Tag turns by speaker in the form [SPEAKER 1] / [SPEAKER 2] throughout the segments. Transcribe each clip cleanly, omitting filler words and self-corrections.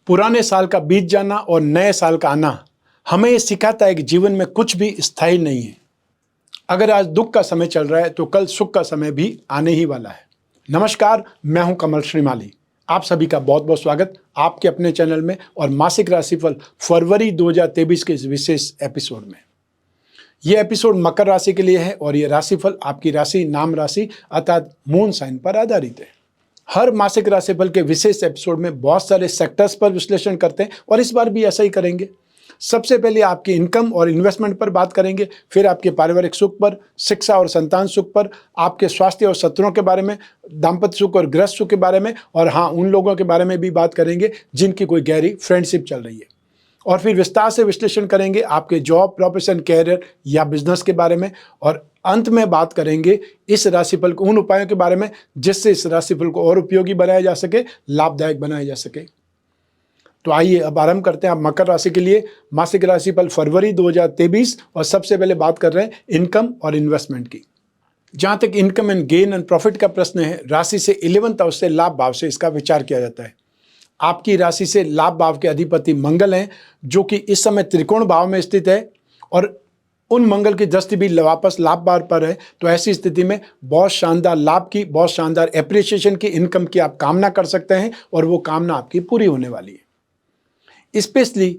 [SPEAKER 1] पुराने साल का बीत जाना और नए साल का आना हमें ये सिखाता है कि जीवन में कुछ भी स्थायी नहीं है। अगर आज दुख का समय चल रहा है तो कल सुख का समय भी आने ही वाला है। नमस्कार, मैं हूं कमल श्रीमाली। आप सभी का बहुत बहुत स्वागत आपके अपने चैनल में और मासिक राशिफल फरवरी 2023 के इस विशेष एपिसोड में। यह एपिसोड मकर राशि के लिए है और यह राशिफल आपकी राशि नाम राशि अर्थात मून साइन पर आधारित है। हर मासिक राशिफल के विशेष एपिसोड में बहुत सारे सेक्टर्स पर विश्लेषण करते हैं और इस बार भी ऐसा ही करेंगे। सबसे पहले आपकी इनकम और इन्वेस्टमेंट पर बात करेंगे, फिर आपके पारिवारिक सुख पर, शिक्षा और संतान सुख पर, आपके स्वास्थ्य और शत्रुओं के बारे में, दाम्पत्य सुख और गृहस्थ सुख के बारे में, और हाँ, उन लोगों के बारे में भी बात करेंगे जिनकी कोई गहरी फ्रेंडशिप चल रही है। और फिर विस्तार से विश्लेषण करेंगे आपके जॉब, प्रोफेशन, कैरियर या बिजनेस के बारे में, और अंत में बात करेंगे इस राशिफल को उन उपायों के बारे में जिससे इस राशिफल को और उपयोगी बनाया जा सके, लाभदायक बनाया जा सके। तो आइए अब आरंभ करते हैं आप मकर राशि के लिए मासिक राशिफल फरवरी 2023। और सबसे पहले बात कर रहे हैं इनकम और इन्वेस्टमेंट की। जहां तक income and gain and profit का प्रश्न है, राशि से 11th हाउस से लाभ भाव से इसका विचार किया जाता है। आपकी राशि से लाभ भाव के अधिपति मंगल हैं, जो कि इस समय त्रिकोण भाव में स्थित है और उन मंगल की दृष्टि भी वापस लाभ भाव पर है। तो ऐसी स्थिति में बहुत शानदार लाभ की, बहुत शानदार एप्रिसिएशन की, इनकम की आप कामना कर सकते हैं और वो कामना आपकी पूरी होने वाली है। स्पेशली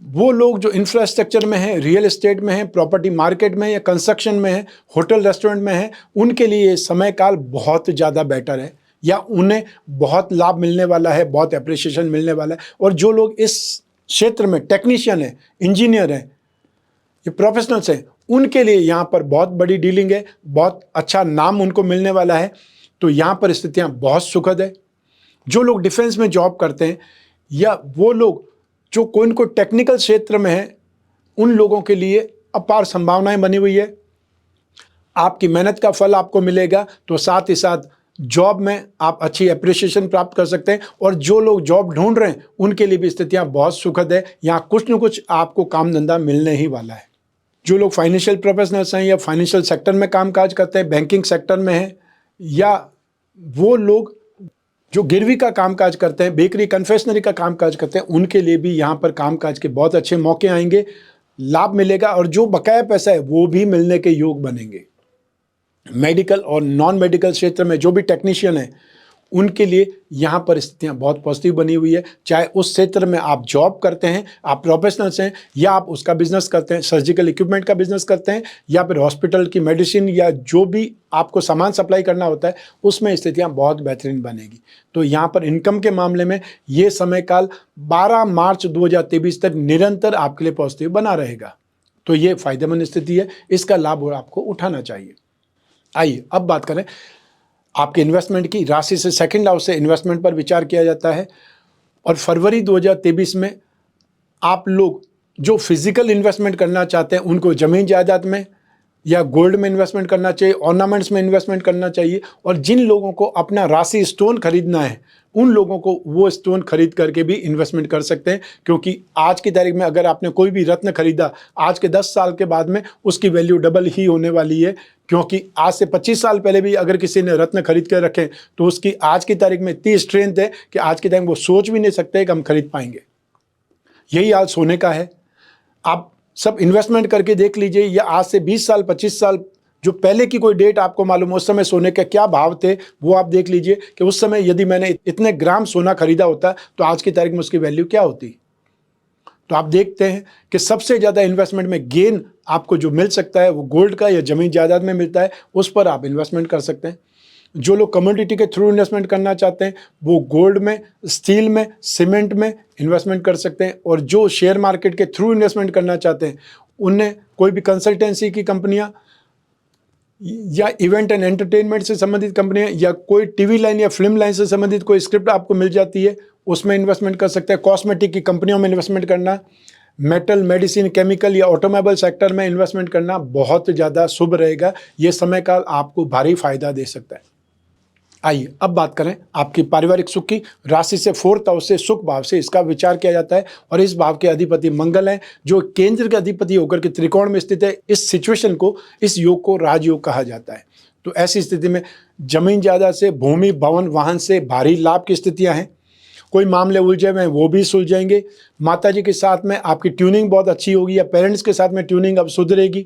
[SPEAKER 1] वो लोग जो इंफ्रास्ट्रक्चर में हैं, रियल एस्टेट में हैं, प्रॉपर्टी मार्केट में या कंस्ट्रक्शन में हैं, होटल रेस्टोरेंट में हैं, उनके लिए ये समय काल बहुत ज़्यादा बेटर है या उन्हें बहुत लाभ मिलने वाला है, बहुत एप्रिसिएशन मिलने वाला है। और जो लोग इस क्षेत्र में टेक्नीशियन हैं, इंजीनियर हैं, ये प्रोफेशनल्स हैं, उनके लिए यहाँ पर बहुत बड़ी डीलिंग है, बहुत अच्छा नाम उनको मिलने वाला है। तो यहाँ पर स्थितियाँ बहुत सुखद है। जो लोग डिफेंस में जॉब करते हैं या वो लोग जो कोई न कोई टेक्निकल क्षेत्र में हैं, उन लोगों के लिए अपार संभावनाएं बनी हुई है। आपकी मेहनत का फल आपको मिलेगा, तो साथ ही साथ जॉब में आप अच्छी एप्रिसिएशन प्राप्त कर सकते हैं। और जो लोग जॉब ढूंढ रहे हैं उनके लिए भी स्थितियां बहुत सुखद है। यहाँ कुछ न कुछ आपको काम धंधा मिलने ही वाला है। जो लोग फाइनेंशियल प्रोफेशनल्स हैं या फाइनेंशियल सेक्टर में कामकाज करते हैं, बैंकिंग सेक्टर में हैं, या वो लोग जो गिरवी का कामकाज करते हैं, बेकरी कन्फेक्शनरी का कामकाज करते हैं, उनके लिए भी यहाँ पर कामकाज के बहुत अच्छे मौके आएंगे, लाभ मिलेगा और जो बकाया पैसा है वो भी मिलने के योग बनेंगे। मेडिकल और नॉन मेडिकल क्षेत्र में जो भी टेक्नीशियन हैं उनके लिए यहाँ पर स्थितियाँ बहुत पॉजिटिव बनी हुई है। चाहे उस क्षेत्र में आप जॉब करते हैं, आप प्रोफेशनल्स हैं, या आप उसका बिजनेस करते हैं, सर्जिकल इक्विपमेंट का बिजनेस करते हैं, या फिर हॉस्पिटल की मेडिसिन या जो भी आपको सामान सप्लाई करना होता है, उसमें स्थितियाँ बहुत बेहतरीन बनेगी। तो यहाँ पर इनकम के मामले में ये समय काल 12 मार्च 2023 तक निरंतर आपके लिए पॉजिटिव बना रहेगा। तो ये फायदेमंद स्थिति है, इसका लाभ और आपको उठाना चाहिए। आइए अब बात करें आपके इन्वेस्टमेंट की। राशि से सेकंड हाउस से इन्वेस्टमेंट पर विचार किया जाता है और फरवरी 2023 में आप लोग जो फिजिकल इन्वेस्टमेंट करना चाहते हैं उनको ज़मीन जायदाद में या गोल्ड में इन्वेस्टमेंट करना चाहिए, ऑर्नामेंट्स में इन्वेस्टमेंट करना चाहिए। और जिन लोगों को अपना राशि स्टोन खरीदना है उन लोगों को वो स्टोन खरीद करके भी इन्वेस्टमेंट कर सकते हैं, क्योंकि आज की तारीख में अगर आपने कोई भी रत्न खरीदा, आज के 10 साल के बाद में उसकी वैल्यू डबल ही होने वाली है। क्योंकि आज से 25 साल पहले भी अगर किसी ने रत्न खरीद कर रखे तो उसकी आज की तारीख में इतनी स्ट्रेंथ है कि आज की तारीख में वो सोच भी नहीं सकते कि हम खरीद पाएंगे। यही हाल सोने का है। आप सब इन्वेस्टमेंट करके देख लीजिए, या आज से 20 साल 25 साल जो पहले की कोई डेट आपको मालूम है उस समय सोने के क्या भाव थे, वो आप देख लीजिए कि उस समय यदि मैंने इतने ग्राम सोना खरीदा होता तो आज की तारीख में उसकी वैल्यू क्या होती। तो आप देखते हैं कि सबसे ज़्यादा इन्वेस्टमेंट में गेन आपको जो मिल सकता है वो गोल्ड का या जमीन जायदाद में मिलता है, उस पर आप इन्वेस्टमेंट कर सकते हैं। जो लोग कमोडिटी के थ्रू इन्वेस्टमेंट करना चाहते हैं वो गोल्ड में, स्टील में, सीमेंट में इन्वेस्टमेंट कर सकते हैं। और जो शेयर मार्केट के थ्रू इन्वेस्टमेंट करना चाहते हैं उन्हें कोई भी कंसल्टेंसी की कंपनियां या इवेंट एंड एंटरटेनमेंट से संबंधित कंपनियां या कोई टीवी लाइन या फिल्म लाइन से संबंधित कोई स्क्रिप्ट आपको मिल जाती है, उसमें इन्वेस्टमेंट कर सकते हैं। कॉस्मेटिक की कंपनियों में इन्वेस्टमेंट करना, मेटल, मेडिसिन, केमिकल या ऑटोमोबाइल सेक्टर में इन्वेस्टमेंट करना बहुत ज़्यादा शुभ रहेगा। ये समय काल आपको भारी फायदा दे सकता है। आइए अब बात करें आपकी पारिवारिक सुख की। राशि से 4th हाउस से सुख भाव से इसका विचार किया जाता है और इस भाव के अधिपति मंगल हैं, जो केंद्र के अधिपति होकर के त्रिकोण में स्थित है। इस सिचुएशन को, इस योग को राजयोग कहा जाता है। तो ऐसी स्थिति में जमीन जायदाद से, भूमि, भवन, वाहन से भारी लाभ की स्थितियां हैं। कोई मामले उलझे हुए हैं वो भी सुलझेंगे। माताजी के साथ में आपकी ट्यूनिंग बहुत अच्छी होगी या पेरेंट्स के साथ में ट्यूनिंग अब सुधरेगी।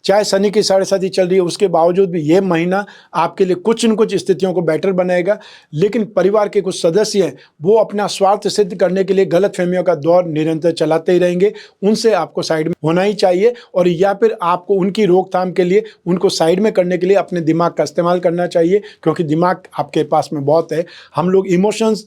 [SPEAKER 1] चाहे शनि की 7.5 चल रही है उसके बावजूद भी ये महीना आपके लिए कुछ न कुछ स्थितियों को बेटर बनाएगा। लेकिन परिवार के कुछ सदस्य हैं वो अपना स्वार्थ सिद्ध करने के लिए गलतफहमियों का दौर निरंतर चलाते ही रहेंगे। उनसे आपको साइड में होना ही चाहिए, और या फिर आपको उनकी रोकथाम के लिए उनको साइड में करने के लिए अपने दिमाग का इस्तेमाल करना चाहिए, क्योंकि दिमाग आपके पास में बहुत है। हम लोग इमोशंस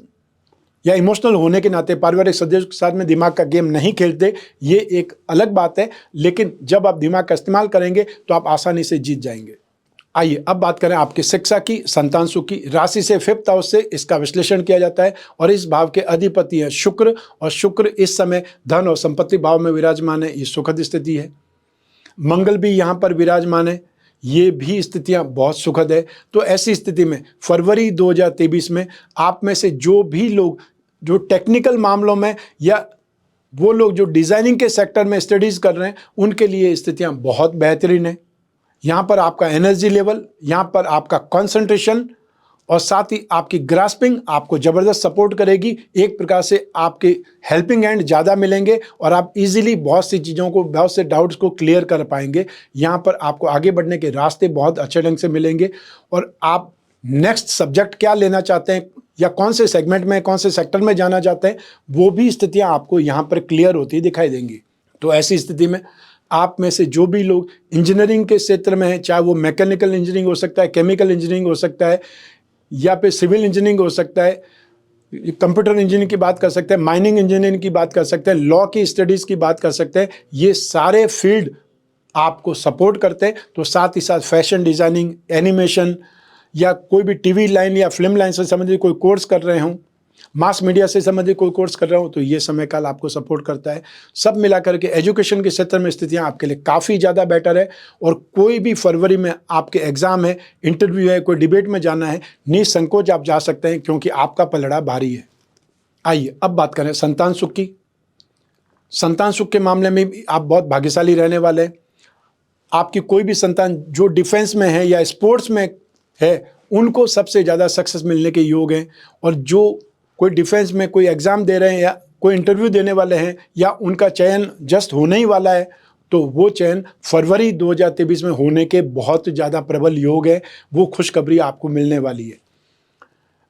[SPEAKER 1] या इमोशनल होने के नाते पारिवारिक सदस्यों के साथ में दिमाग का गेम नहीं खेलते, ये एक अलग बात है। लेकिन जब आप दिमाग का इस्तेमाल करेंगे तो आप आसानी से जीत जाएंगे। आइए अब बात करें आपकी शिक्षा की, संतान सुख की। राशि से 5th हाउस से इसका विश्लेषण किया जाता है और इस भाव के अधिपति हैं शुक्र, और शुक्र इस समय धन और संपत्ति भाव में विराजमान है। ये सुखद स्थिति है। मंगल भी यहाँ पर विराजमान है, ये भी स्थितियां बहुत सुखद है। तो ऐसी स्थिति में फरवरी 2023 में आप में से जो भी लोग जो टेक्निकल मामलों में या वो लोग जो डिज़ाइनिंग के सेक्टर में स्टडीज़ कर रहे हैं उनके लिए स्थितियां बहुत बेहतरीन है। यहाँ पर आपका एनर्जी लेवल, यहाँ पर आपका कंसंट्रेशन और साथ ही आपकी ग्रास्पिंग आपको ज़बरदस्त सपोर्ट करेगी। एक प्रकार से आपके हेल्पिंग हैंड ज़्यादा मिलेंगे और आप इजीली बहुत सी चीज़ों को, बहुत से डाउट्स को क्लियर कर पाएंगे। यहाँ पर आपको आगे बढ़ने के रास्ते बहुत अच्छे ढंग से मिलेंगे, और आप नेक्स्ट सब्जेक्ट क्या लेना चाहते हैं या कौन से सेगमेंट में, कौन से सेक्टर में जाना चाहते हैं, वो भी स्थितियाँ आपको यहाँ पर क्लियर होती दिखाई देंगी। तो ऐसी स्थिति में आप में से जो भी लोग इंजीनियरिंग के क्षेत्र में हैं, चाहे वो मैकेनिकल इंजीनियरिंग हो सकता है, केमिकल इंजीनियरिंग हो सकता है, या फिर सिविल इंजीनियरिंग हो सकता है, कंप्यूटर इंजीनियरिंग की बात कर सकते हैं, माइनिंग इंजीनियरिंग की बात कर सकते हैं, लॉ की स्टडीज़ की बात कर सकते हैं, ये सारे फील्ड आपको सपोर्ट करते हैं। तो साथ ही साथ फैशन डिज़ाइनिंग, एनिमेशन या कोई भी टीवी लाइन या फिल्म लाइन से संबंधित कोई कोर्स कर रहे हों, मास मीडिया से संबंधित कोई कोर्स कर रहे हो, तो ये समय काल आपको सपोर्ट करता है। सब मिलाकर के एजुकेशन के क्षेत्र में स्थितियां आपके लिए काफ़ी ज़्यादा बेटर है। और कोई भी फरवरी में आपके एग्ज़ाम है, इंटरव्यू है, कोई डिबेट में जाना है, निसंकोच आप जा सकते हैं, क्योंकि आपका पलड़ा भारी है। आइए अब बात करें संतान सुख की। संतान सुख के मामले में भी आप बहुत भाग्यशाली रहने वाले हैं। आपकी कोई भी संतान जो डिफेंस में है या स्पोर्ट्स में है, उनको सबसे ज़्यादा सक्सेस मिलने के योग हैं। और जो कोई डिफेंस में कोई एग्ज़ाम दे रहे हैं या कोई इंटरव्यू देने वाले हैं या उनका चयन जस्ट होने ही वाला है, तो वो चयन फरवरी 2023 में होने के बहुत ज़्यादा प्रबल योग है। वो खुशखबरी आपको मिलने वाली है।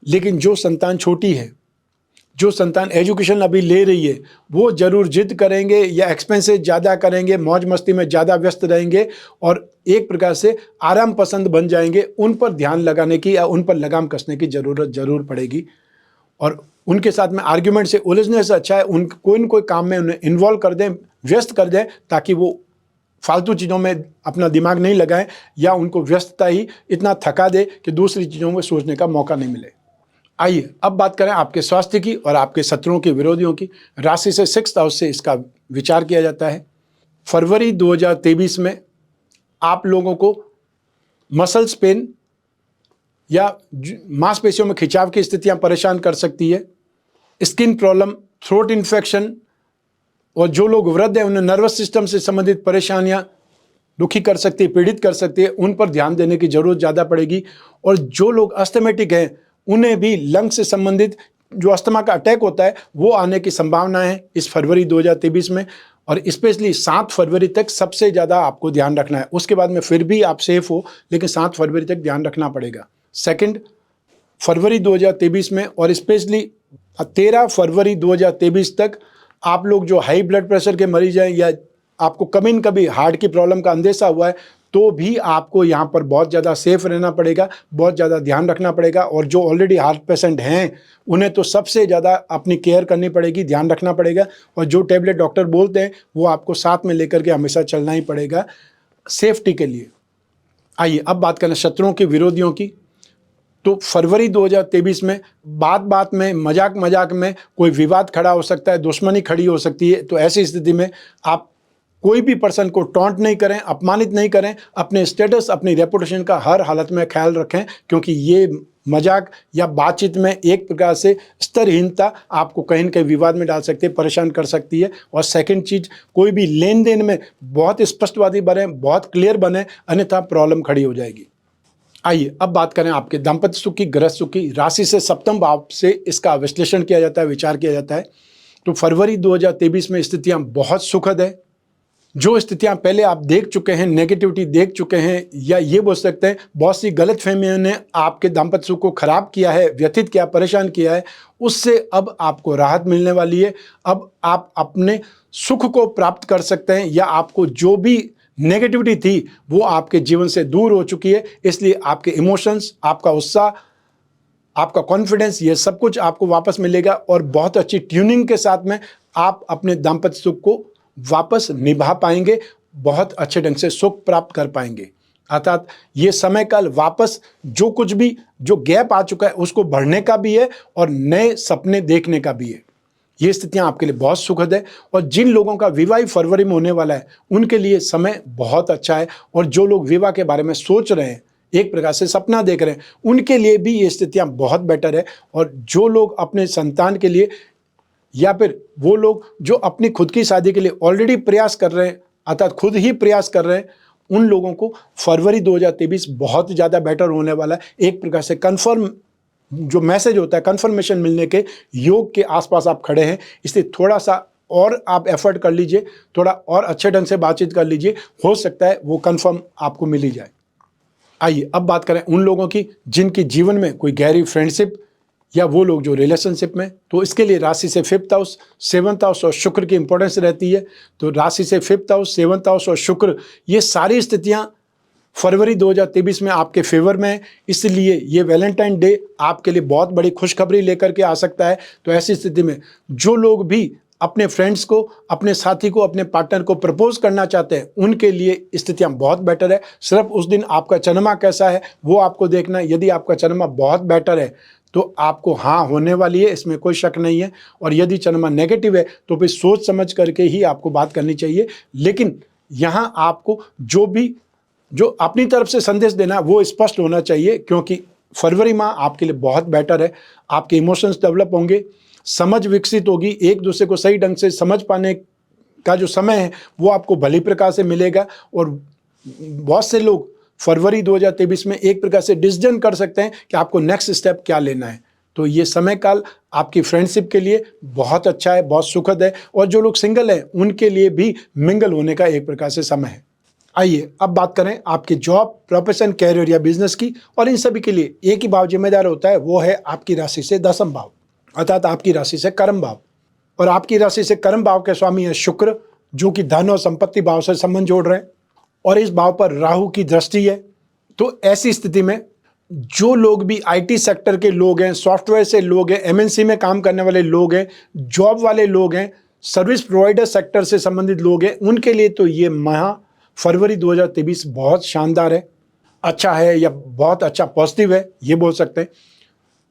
[SPEAKER 1] लेकिन जो संतान छोटी है, जो संतान एजुकेशन अभी ले रही है, वो ज़रूर जिद करेंगे या एक्सपेंसेस ज़्यादा करेंगे, मौज मस्ती में ज़्यादा व्यस्त रहेंगे और एक प्रकार से आराम पसंद बन जाएंगे। उन पर ध्यान लगाने की या उन पर लगाम कसने की ज़रूरत ज़रूर पड़ेगी। और उनके साथ में आर्ग्यूमेंट से उलझने से अच्छा है कोई न कोई काम में उन्हें इन्वॉल्व कर दें, व्यस्त कर दें, ताकि वो फालतू चीज़ों में अपना दिमाग नहीं लगाएं या उनको व्यस्तता ही इतना थका दे कि दूसरी चीज़ों में सोचने का मौका नहीं मिले। आइए अब बात करें आपके स्वास्थ्य की और आपके शत्रुओं की, विरोधियों की। राशि से 6th हाउस से इसका विचार किया जाता है। फरवरी 2023 में आप लोगों को मसल्स पेन या मांसपेशियों में खिंचाव की स्थितियां परेशान कर सकती है। स्किन प्रॉब्लम, थ्रोट इन्फेक्शन, और जो लोग वृद्ध हैं उन्हें नर्वस सिस्टम से संबंधित परेशानियां दुखी कर सकती है, पीड़ित कर सकती है। उन पर ध्यान देने की जरूरत ज़्यादा पड़ेगी। और जो लोग अस्थमेटिक हैं उन्हें भी लंग से संबंधित जो अस्थमा का अटैक होता है वो आने की संभावना है इस फरवरी 2023 में। और स्पेशली 7 फरवरी तक सबसे ज़्यादा आपको ध्यान रखना है। उसके बाद में फिर भी आप सेफ हो, लेकिन 7 फरवरी तक ध्यान रखना पड़ेगा। 2 फरवरी 2023 में और स्पेशली 13 फरवरी 2023 तक आप लोग जो हाई ब्लड प्रेशर के मरीज हैं या आपको कभी न कभी हार्ट की प्रॉब्लम का अंदेशा हुआ है, तो भी आपको यहाँ पर बहुत ज़्यादा सेफ रहना पड़ेगा, बहुत ज़्यादा ध्यान रखना पड़ेगा। और जो ऑलरेडी हार्ट पेशेंट हैं उन्हें तो सबसे ज़्यादा अपनी केयर करनी पड़ेगी, ध्यान रखना पड़ेगा। और जो टैबलेट डॉक्टर बोलते हैं वो आपको साथ में लेकर के हमेशा चलना ही पड़ेगा सेफ्टी के लिए। आइए अब बात करें शत्रुओं की, विरोधियों की। तो फरवरी 2023 में बात में, मजाक में कोई विवाद खड़ा हो सकता है, दुश्मनी खड़ी हो सकती है। तो ऐसी स्थिति में आप कोई भी पर्सन को टॉन्ट नहीं करें, अपमानित नहीं करें। अपने स्टेटस, अपनी रेपुटेशन का हर हालत में ख्याल रखें, क्योंकि ये मजाक या बातचीत में एक प्रकार से स्तरहीनता आपको कहीं न कहीं विवाद में डाल सकती है, परेशान कर सकती है। और सेकंड चीज़, कोई भी लेन देन में बहुत स्पष्टवादी बने, बहुत क्लियर बने, अन्यथा प्रॉब्लम खड़ी हो जाएगी। आइए अब बात करें आपके दाम्पत्य सुख की, गृहस्थ सुख की। राशि से सप्तम भाव से इसका विश्लेषण किया जाता है, विचार किया जाता है। तो फरवरी 2023 में स्थितियां बहुत सुखद है। जो स्थितियां पहले आप देख चुके हैं, नेगेटिविटी देख चुके हैं, या ये बोल सकते हैं बहुत सी गलत फहमियों ने आपके दाम्पत्य सुख को खराब किया है, व्यथित किया, परेशान किया है, उससे अब आपको राहत मिलने वाली है। अब आप अपने सुख को प्राप्त कर सकते हैं, या आपको जो भी नेगेटिविटी थी वो आपके जीवन से दूर हो चुकी है। इसलिए आपके इमोशंस, आपका उत्साह, आपका कॉन्फिडेंस, ये सब कुछ आपको वापस मिलेगा, और बहुत अच्छी ट्यूनिंग के साथ में आप अपने दाम्पत्य सुख को वापस निभा पाएंगे, बहुत अच्छे ढंग से सुख प्राप्त कर पाएंगे। अर्थात ये समय काल वापस जो कुछ भी जो गैप आ चुका है उसको भरने का भी है, और नए सपने देखने का भी है। ये स्थितियां आपके लिए बहुत सुखद है। और जिन लोगों का विवाह फरवरी में होने वाला है उनके लिए समय बहुत अच्छा है। और जो लोग विवाह के बारे में सोच रहे हैं, एक प्रकार से सपना देख रहे हैं, उनके लिए भी ये स्थितियां बहुत बेटर है। और जो लोग अपने संतान के लिए, या फिर वो लोग जो अपनी खुद की शादी के लिए ऑलरेडी प्रयास कर रहे हैं, अर्थात खुद ही प्रयास कर रहे हैं, उन लोगों को फरवरी 2023 बहुत ज़्यादा बेटर होने वाला है। एक प्रकार से कन्फर्म जो मैसेज होता है, कन्फर्मेशन मिलने के योग के आसपास आप खड़े हैं। इसलिए थोड़ा सा और आप एफर्ट कर लीजिए, थोड़ा और अच्छे ढंग से बातचीत कर लीजिए, हो सकता है वो कन्फर्म आपको मिल ही जाए। आइए अब बात करें उन लोगों की जिनके जीवन में कोई गहरी फ्रेंडशिप, या वो लोग जो रिलेशनशिप में। तो इसके लिए राशि से 5th हाउस, 7th हाउस और शुक्र की इंपॉर्टेंस रहती है। तो राशि से 5th हाउस, 7th हाउस और शुक्र, ये सारी स्थितियां फरवरी 2023 में आपके फेवर में है। इसलिए ये वैलेंटाइन डे आपके लिए बहुत बड़ी खुशखबरी लेकर के आ सकता है। तो ऐसी स्थिति में जो लोग भी अपने फ्रेंड्स को, अपने साथी को, अपने पार्टनर को प्रपोज करना चाहते हैं, उनके लिए स्थितियां बहुत बेटर है। सिर्फ उस दिन आपका चंद्रमा कैसा है वो आपको देखना है। यदि आपका चंद्रमा बहुत बेटर है तो आपको हाँ होने वाली है, इसमें कोई शक नहीं है। और यदि चंद्रमा नेगेटिव है तो फिर सोच समझ करके ही आपको बात करनी चाहिए। लेकिन यहाँ आपको जो अपनी तरफ से संदेश देना वो स्पष्ट होना चाहिए, क्योंकि फरवरी माह आपके लिए बहुत बेटर है। आपके इमोशंस डेवलप होंगे, समझ विकसित होगी, एक दूसरे को सही ढंग से समझ पाने का जो समय है वो आपको भली प्रकार से मिलेगा। और बहुत से लोग फरवरी 2023 में एक प्रकार से डिसीजन कर सकते हैं कि आपको नेक्स्ट स्टेप क्या लेना है। तो ये समय काल आपकी फ्रेंडशिप के लिए बहुत अच्छा है, बहुत सुखद है। और जो लोग सिंगल हैं उनके लिए भी मिंगल होने का एक प्रकार से समय है। आइए अब बात करें आपके जॉब, प्रोफेशन, कैरियर या बिजनेस की। और इन सभी के लिए एक ही भाव जिम्मेदार होता है, वो है आपकी राशि से 10th भाव, अर्थात आपकी राशि से कर्म भाव। और आपकी राशि से कर्म भाव के स्वामी है शुक्र, जो कि धन और संपत्ति भाव से संबंध जोड़ रहे हैं। और इस भाव पर राहु की दृष्टि है। तो ऐसी स्थिति में जो लोग भी आईटी सेक्टर के लोग हैं, सॉफ्टवेयर से लोग हैं, एमएनसी में काम करने वाले लोग हैं, जॉब वाले लोग हैं, सर्विस प्रोवाइडर सेक्टर से संबंधित लोग हैं, उनके लिए तो ये माह फरवरी 2023 बहुत शानदार है, अच्छा है, या बहुत अच्छा पॉजिटिव है, ये बोल सकते हैं।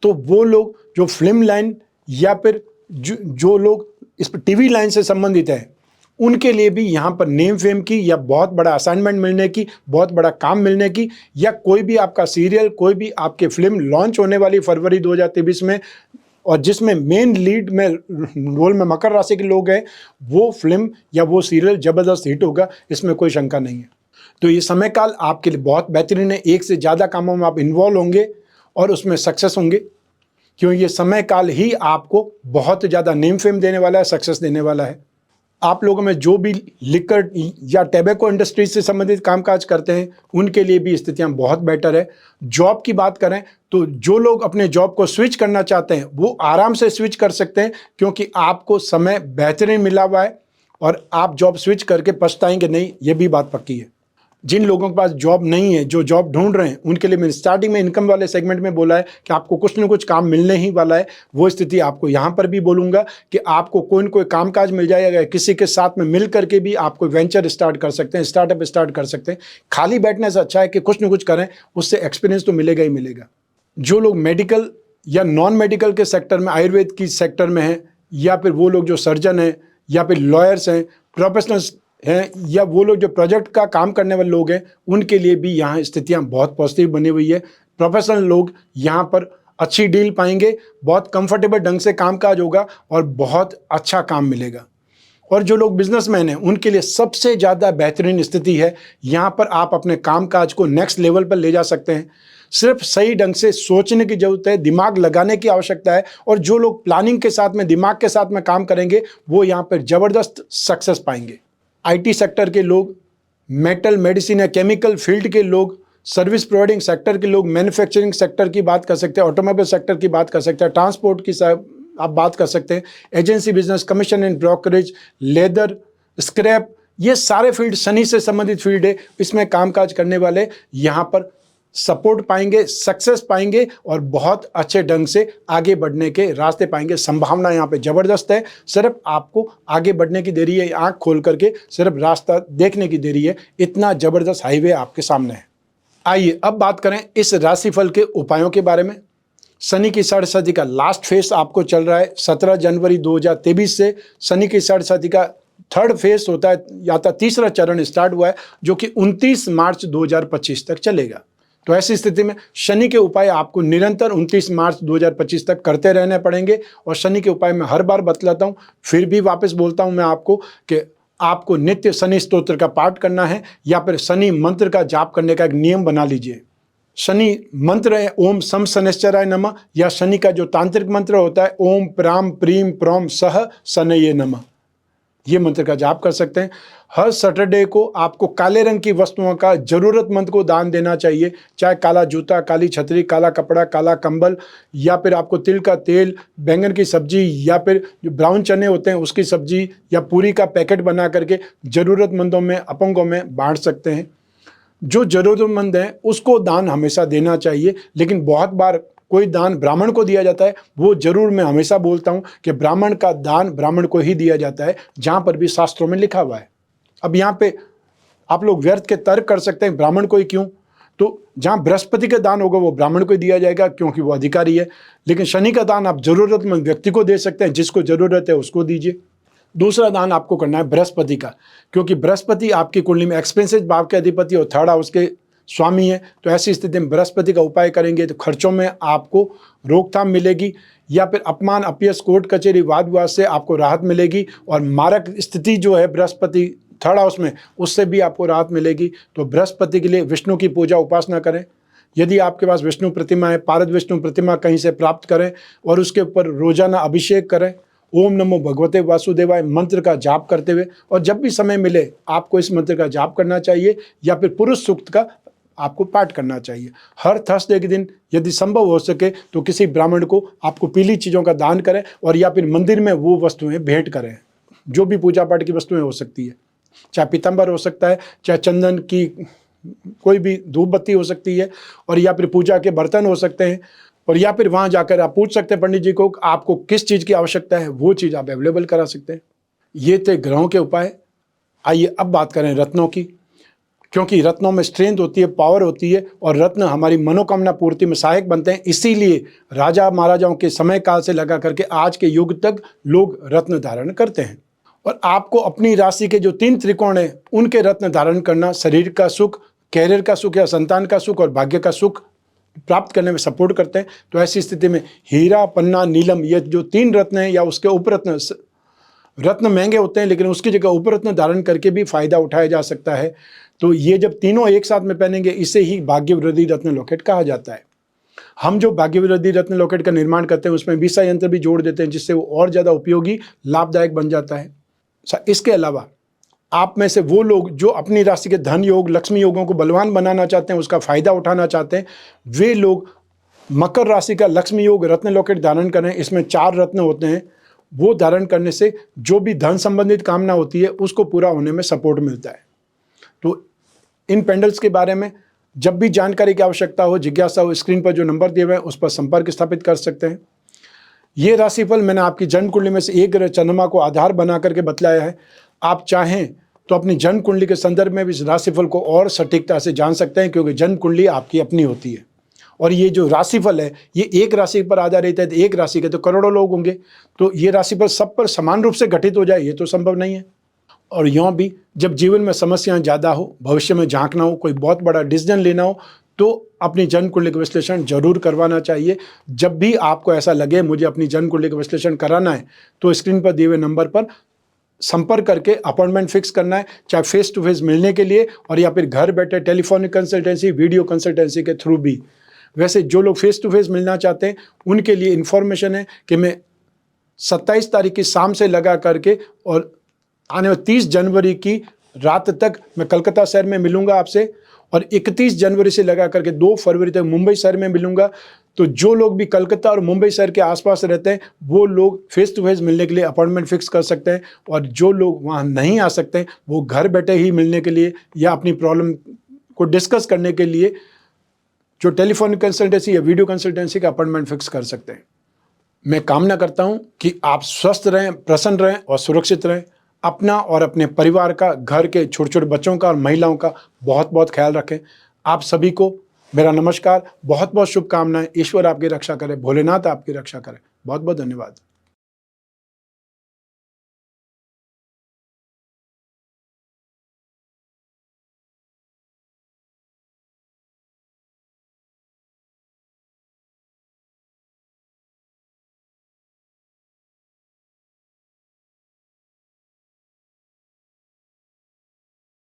[SPEAKER 1] तो वो लोग जो फिल्म लाइन या फिर जो लोग इस टीवी लाइन से संबंधित है, उनके लिए भी यहाँ पर नेम फेम की, या बहुत बड़ा असाइनमेंट मिलने की, बहुत बड़ा काम मिलने की, या कोई भी आपका सीरियल, कोई भी आपकी फिल्म लॉन्च होने वाली फरवरी 2023 में, और जिसमें मेन लीड में रोल में मकर राशि के लोग हैं, वो फिल्म या वो सीरियल ज़बरदस्त हिट होगा, इसमें कोई शंका नहीं है। तो ये समय काल आपके लिए बहुत बेहतरीन है। एक से ज़्यादा कामों में आप इन्वॉल्व होंगे और उसमें सक्सेस होंगे, क्योंकि ये समय काल ही आपको बहुत ज़्यादा नेम फेम देने वाला है, सक्सेस देने वाला है। आप लोगों में जो भी लिकर या टैबेको इंडस्ट्री से संबंधित कामकाज करते हैं, उनके लिए भी स्थितियां बहुत बेटर है। जॉब की बात करें तो जो लोग अपने जॉब को स्विच करना चाहते हैं वो आराम से स्विच कर सकते हैं, क्योंकि आपको समय बेहतरीन मिला हुआ है और आप जॉब स्विच करके पछताएंगे नहीं, ये भी बात पक्की है। जिन लोगों के पास जॉब नहीं है, जो जॉब ढूंढ रहे हैं, उनके लिए मैंने स्टार्टिंग में इनकम वाले सेगमेंट में बोला है कि आपको कुछ न कुछ काम मिलने ही वाला है। वो स्थिति आपको यहाँ पर भी बोलूँगा कि आपको कोई न कोई कामकाज मिल जाएगा, किसी के साथ में मिल करके भी आप कोई वेंचर स्टार्ट कर सकते हैं, स्टार्टअप स्टार्ट कर सकते हैं। खाली बैठने से अच्छा है कि कुछ न कुछ करें, उससे एक्सपीरियंस तो मिलेगा ही मिलेगा। जो लोग मेडिकल या नॉन मेडिकल के सेक्टर में, आयुर्वेद की सेक्टर में हैं, या फिर वो लोग जो सर्जन हैं, या फिर लॉयर्स हैं, प्रोफेशनल्स हैं, या वो लोग जो प्रोजेक्ट का काम करने वाले लोग हैं, उनके लिए भी यहाँ स्थितियाँ बहुत पॉजिटिव बनी हुई है। प्रोफेशनल लोग यहाँ पर अच्छी डील पाएंगे, बहुत कंफर्टेबल ढंग से कामकाज होगा और बहुत अच्छा काम मिलेगा। और जो लोग बिजनेसमैन हैं, उनके लिए सबसे ज़्यादा बेहतरीन स्थिति है। यहाँ पर आप अपने कामकाज को नेक्स्ट लेवल पर ले जा सकते हैं। सिर्फ सही ढंग से सोचने की जरूरत है, दिमाग लगाने की आवश्यकता है, और जो लोग प्लानिंग के साथ में, दिमाग के साथ में काम करेंगे, वो यहाँ पर जबरदस्त सक्सेस पाएंगे। आईटी सेक्टर के लोग, मेटल, मेडिसिन या केमिकल फील्ड के लोग, सर्विस प्रोवाइडिंग सेक्टर के लोग, मैन्युफैक्चरिंग सेक्टर की बात कर सकते हैं, ऑटोमोबाइल सेक्टर की बात कर सकते हैं, ट्रांसपोर्ट की आप बात कर सकते हैं, agency business, commission and brokerage, leather, scrap, ये सारे फील्ड शनि से संबंधित फील्ड है। इसमें कामकाज करने वाले यहाँ पर सपोर्ट पाएंगे, सक्सेस पाएंगे और बहुत अच्छे ढंग से आगे बढ़ने के रास्ते पाएंगे। संभावना यहाँ पे जबरदस्त है, सिर्फ आपको आगे बढ़ने की देरी है, आंख खोल करके सिर्फ रास्ता देखने की देरी है। इतना जबरदस्त हाईवे आपके सामने है। आइए अब बात करें इस राशिफल के उपायों के बारे में। शनि की षाढ़साथी का लास्ट फेज आपको चल रहा है 17 जनवरी 2023 से। शनि की षाढ़साथी का थर्ड फेज होता है, या तीसरा चरण स्टार्ट हुआ है, जो कि 29 मार्च 2025 तक चलेगा। तो ऐसी स्थिति में शनि के उपाय आपको निरंतर 29 मार्च 2025 तक करते रहने पड़ेंगे। और शनि के उपाय मैं हर बार बतलाता हूँ, फिर भी वापस बोलता हूँ मैं आपको कि आपको नित्य शनि स्तोत्र का पाठ करना है, या फिर शनि मंत्र का जाप करने का एक नियम बना लीजिए। शनि मंत्र है ओम सम शनैश्चराय नमः, या शनि का जो तांत्रिक मंत्र होता है ओम प्राम प्रीम प्रोम सह शनये नमः, ये मंत्र का जाप कर सकते हैं। हर सैटरडे को आपको काले रंग की वस्तुओं का जरूरतमंद को दान देना चाहिए, चाहे काला जूता, काली छतरी, काला कपड़ा, काला कंबल, या फिर आपको तिल का तेल, बैंगन की सब्जी, या फिर जो ब्राउन चने होते हैं उसकी सब्जी, या पूरी का पैकेट बना करके जरूरतमंदों में, अपंगों में बांट सकते हैं। जो जरूरतमंद हैं उसको दान हमेशा देना चाहिए, लेकिन बहुत बार कोई दान ब्राह्मण को दिया जाता है, वो जरूर मैं हमेशा बोलता हूं कि ब्राह्मण का दान ब्राह्मण को ही दिया जाता है, जहां पर भी शास्त्रों में लिखा हुआ है। अब यहां पे आप लोग व्यर्थ के तर्क कर सकते हैं ब्राह्मण को ही क्यों, तो जहां बृहस्पति का दान होगा वो ब्राह्मण को ही दिया जाएगा क्योंकि वो अधिकारी है। लेकिन शनि का दान आप जरूरतमंद व्यक्ति को दे सकते हैं, जिसको जरूरत है उसको दीजिए। दूसरा दान आपको करना है बृहस्पति का, क्योंकि बृहस्पति आपकी कुंडली में एक्सपेंसेज भाव के अधिपति और थर्ड हाउस के स्वामी है। तो ऐसी स्थिति में बृहस्पति का उपाय करेंगे तो खर्चों में आपको रोकथाम मिलेगी, या फिर अपमान, अपयश, कोर्ट कचहरी, वाद विवाद से आपको राहत मिलेगी। और मारक स्थिति जो है बृहस्पति थर्ड हाउस में, उससे भी आपको राहत मिलेगी। तो बृहस्पति के लिए विष्णु की पूजा उपासना करें। यदि आपके पास विष्णु प्रतिमा है, पारद विष्णु प्रतिमा कहीं से प्राप्त करें और उसके ऊपर रोजाना अभिषेक करें ओम नमो भगवते वासुदेवाय मंत्र का जाप करते हुए। और जब भी समय मिले आपको इस मंत्र का जाप करना चाहिए, या फिर पुरुष सूक्त का आपको पाठ करना चाहिए। हर थर्सडे के दिन यदि संभव हो सके तो किसी ब्राह्मण को आपको पीली चीज़ों का दान करें, और या फिर मंदिर में वो वस्तुएं भेंट करें। जो भी पूजा पाठ की वस्तुएं हो सकती है, चाहे पीतम्बर हो सकता है, चाहे चंदन की कोई भी धूप बत्ती हो सकती है, और या फिर पूजा के बर्तन हो सकते हैं। और या फिर वहाँ जाकर आप पूछ सकते हैं पंडित जी को आपको किस चीज़ की आवश्यकता है, वो चीज़ आप अवेलेबल करा सकते हैं। ये थे ग्रहों के उपाय। आइए अब बात करें रत्नों की, क्योंकि रत्नों में स्ट्रेंथ होती है, पावर होती है, और रत्न हमारी मनोकामना पूर्ति में सहायक बनते हैं। इसीलिए राजा महाराजाओं के समय काल से लगा करके आज के युग तक लोग रत्न धारण करते हैं। और आपको अपनी राशि के जो 3 त्रिकोण हैं उनके रत्न धारण करना शरीर का सुख, कैरियर का सुख, या संतान का सुख और भाग्य का सुख प्राप्त करने में सपोर्ट करते हैं। तो ऐसी स्थिति में हीरा, पन्ना, नीलम, ये जो 3 रत्न हैं, या उसके उपरत्न, रत्न महंगे होते हैं लेकिन उसकी जगह उपरत्न धारण करके भी फायदा उठाया जा सकता है। तो ये जब तीनों एक साथ में पहनेंगे, इसे ही भाग्य वृद्धि रत्न लॉकेट कहा जाता है। हम जो भाग्य वृद्धि रत्न लॉकेट का निर्माण करते हैं उसमें विसा यंत्र भी जोड़ देते हैं, जिससे वो और ज़्यादा उपयोगी, लाभदायक बन जाता है। इसके अलावा आप में से वो लोग जो अपनी राशि के धन योग, लक्ष्मी योगों को बलवान बनाना चाहते हैं, उसका फायदा उठाना चाहते हैं, वे लोग मकर राशि का लक्ष्मी योग रत्न लॉकेट धारण करें। इसमें 4 रत्न होते हैं, वो धारण करने से जो भी धन संबंधित कामना होती है उसको पूरा होने में सपोर्ट मिलता है। तो इन पेंडल्स के बारे में जब भी जानकारी की आवश्यकता हो, जिज्ञासा हो, स्क्रीन पर जो नंबर दिए हुए हैं उस पर संपर्क स्थापित कर सकते हैं। ये राशिफल मैंने आपकी जन्म कुंडली में से एक ग्रह चंद्रमा को आधार बना करके बतलाया है। आप चाहें तो अपनी जन्म कुंडली के संदर्भ में भी इस राशिफल को और सटीकता से जान सकते हैं, क्योंकि जन्म कुंडली आपकी अपनी होती है। और ये जो राशिफल है ये एक राशि पर आधारित है, तो एक राशि के तो करोड़ों लोग होंगे, तो ये राशिफल सब पर समान रूप से घटित हो जाए ये तो संभव नहीं है। और यूँ भी जब जीवन में समस्याएं ज़्यादा हो, भविष्य में झांकना हो, कोई बहुत बड़ा डिसीजन लेना हो, तो अपनी जन्म कुंडली का विश्लेषण जरूर करवाना चाहिए। जब भी आपको ऐसा लगे मुझे अपनी जन्म कुंडली का विश्लेषण कराना है, तो स्क्रीन पर दिए हुए नंबर पर संपर्क करके अपॉइंटमेंट फिक्स करना है, चाहे फेस टू फेस मिलने के लिए, और या फिर घर बैठे टेलीफोनिक कंसल्टेंसी, वीडियो कंसल्टेंसी के थ्रू भी। वैसे जो लोग फेस टू फेस मिलना चाहते हैं उनके लिए इन्फॉर्मेशन है कि मैं 27 तारीख की शाम से लगा करके और आने वाले 30 जनवरी की रात तक मैं कलकत्ता शहर में मिलूंगा आपसे, और 31 जनवरी से लगा करके 2 फरवरी तक मुंबई शहर में मिलूंगा। तो जो लोग भी कलकत्ता और मुंबई शहर के आसपास रहते हैं वो लोग फेस टू फेस मिलने के लिए अपॉइंटमेंट फिक्स कर सकते हैं, और जो लोग वहाँ नहीं आ सकते हैं वो घर बैठे ही मिलने के लिए या अपनी प्रॉब्लम को डिस्कस करने के लिए जो टेलीफोनिक कंसल्टेंसी या वीडियो कंसल्टेंसी का अपॉइंटमेंट फिक्स कर सकते हैं। मैं कामना करता हूं कि आप स्वस्थ रहें, प्रसन्न रहें और सुरक्षित रहें। अपना और अपने परिवार का, घर के छोटे छोटे बच्चों का और महिलाओं का बहुत बहुत ख्याल रखें। आप सभी को मेरा नमस्कार, बहुत बहुत शुभकामनाएं। ईश्वर आपकी रक्षा करे, भोलेनाथ आपकी रक्षा करे। बहुत बहुत धन्यवाद।